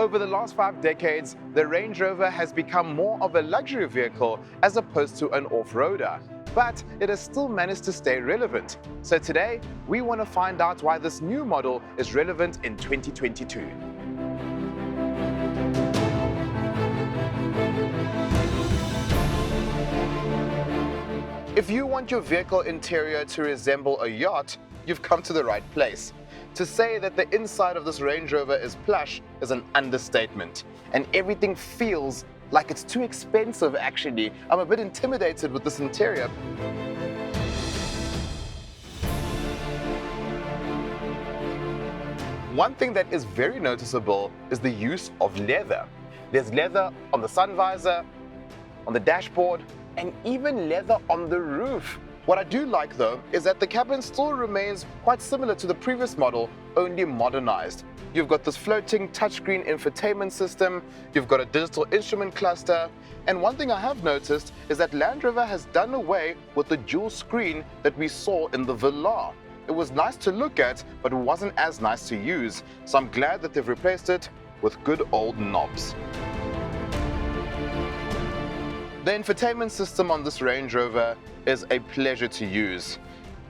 Over the last 5 decades, the Range Rover has become more of a luxury vehicle as opposed to an off-roader. But it has still managed to stay relevant. So today, we want to find out why this new model is relevant in 2022. If you want your vehicle interior to resemble a yacht, you've come to the right place. To say that the inside of this Range Rover is plush is an understatement, and everything feels like it's too expensive actually. I'm a bit intimidated with this interior. One thing that is very noticeable is the use of leather. There's leather on the sun visor, on the dashboard, and even leather on the roof. What I do like though is that the cabin still remains quite similar to the previous model, only modernized. You've got this floating touchscreen infotainment system, you've got a digital instrument cluster, and one thing I have noticed is that Land Rover has done away with the dual screen that we saw in the Velar. It was nice to look at, but it wasn't as nice to use, so I'm glad that they've replaced it with good old knobs. The infotainment system on this Range Rover is a pleasure to use.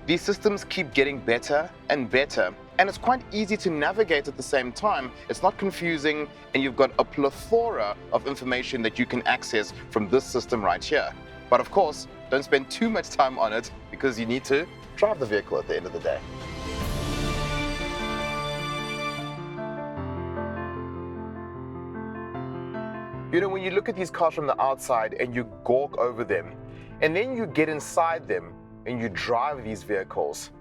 These systems keep getting better and better, and it's quite easy to navigate at the same time. It's not confusing, and you've got a plethora of information that you can access from this system right here. But of course, don't spend too much time on it because you need to drive the vehicle at the end of the day. You know, when you look at these cars from the outside and you gawk over them, and then you get inside them and you drive these vehicles,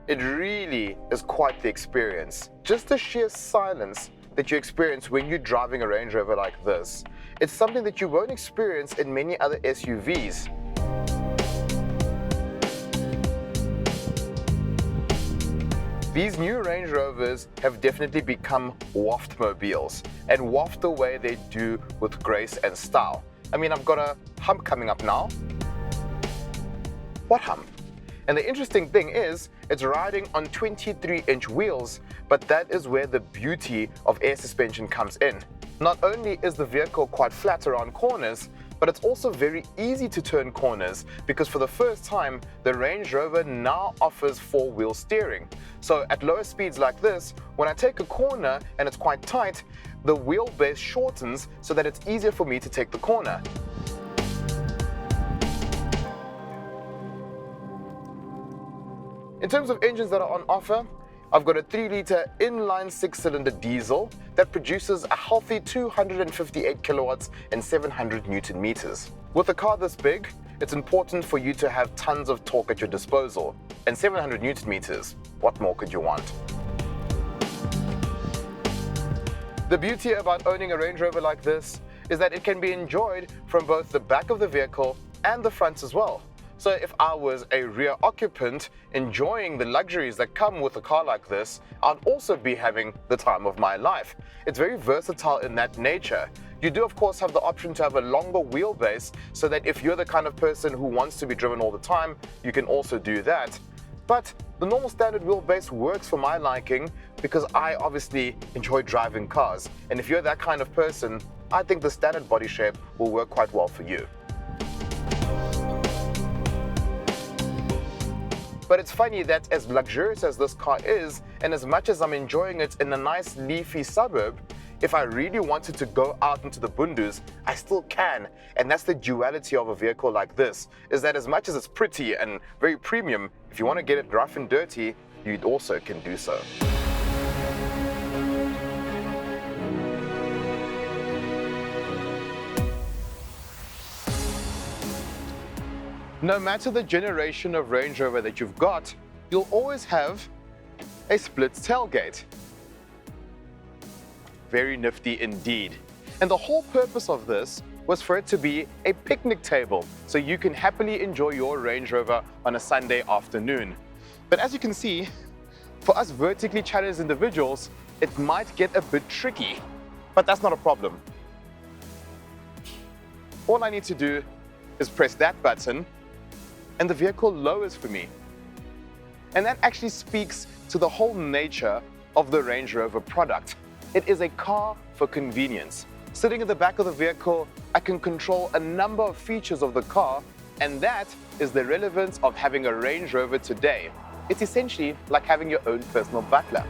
it really is quite the experience. Just the sheer silence that you experience when you're driving a Range Rover like this, it's something that you won't experience in many other SUVs. These new Range Rovers have definitely become waft-mobiles, and waft the way they do with grace and style. I mean, I've got a hump coming up now. What hump? And the interesting thing is, it's riding on 23-inch wheels, but that is where the beauty of air suspension comes in. Not only is the vehicle quite flat around corners, but it's also very easy to turn corners because for the first time, the Range Rover now offers 4-wheel steering. So at lower speeds like this, when I take a corner and it's quite tight, the wheelbase shortens so that it's easier for me to take the corner. In terms of engines that are on offer, I've got a 3-litre inline 6-cylinder diesel that produces a healthy 258 kilowatts and 700 Newton meters. With a car this big, it's important for you to have tons of torque at your disposal. And 700 Newton meters, what more could you want? The beauty about owning a Range Rover like this is that it can be enjoyed from both the back of the vehicle and the front as well. So if I was a rear occupant enjoying the luxuries that come with a car like this, I'd also be having the time of my life. It's very versatile in that nature. You do of course have the option to have a longer wheelbase so that if you're the kind of person who wants to be driven all the time, you can also do that. But the normal standard wheelbase works for my liking because I obviously enjoy driving cars. And if you're that kind of person, I think the standard body shape will work quite well for you. But it's funny that as luxurious as this car is, and as much as I'm enjoying it in a nice leafy suburb, if I really wanted to go out into the bundus, I still can. And that's the duality of a vehicle like this, is that as much as it's pretty and very premium, if you want to get it rough and dirty, you also can do so. No matter the generation of Range Rover that you've got, you'll always have a split tailgate. Very nifty indeed. And the whole purpose of this was for it to be a picnic table, so you can happily enjoy your Range Rover on a Sunday afternoon. But as you can see, for us vertically challenged individuals, it might get a bit tricky, but that's not a problem. All I need to do is press that button and the vehicle lowers for me. And that actually speaks to the whole nature of the Range Rover product. It is a car for convenience. Sitting in the back of the vehicle, I can control a number of features of the car, and that is the relevance of having a Range Rover today. It's essentially like having your own personal butler.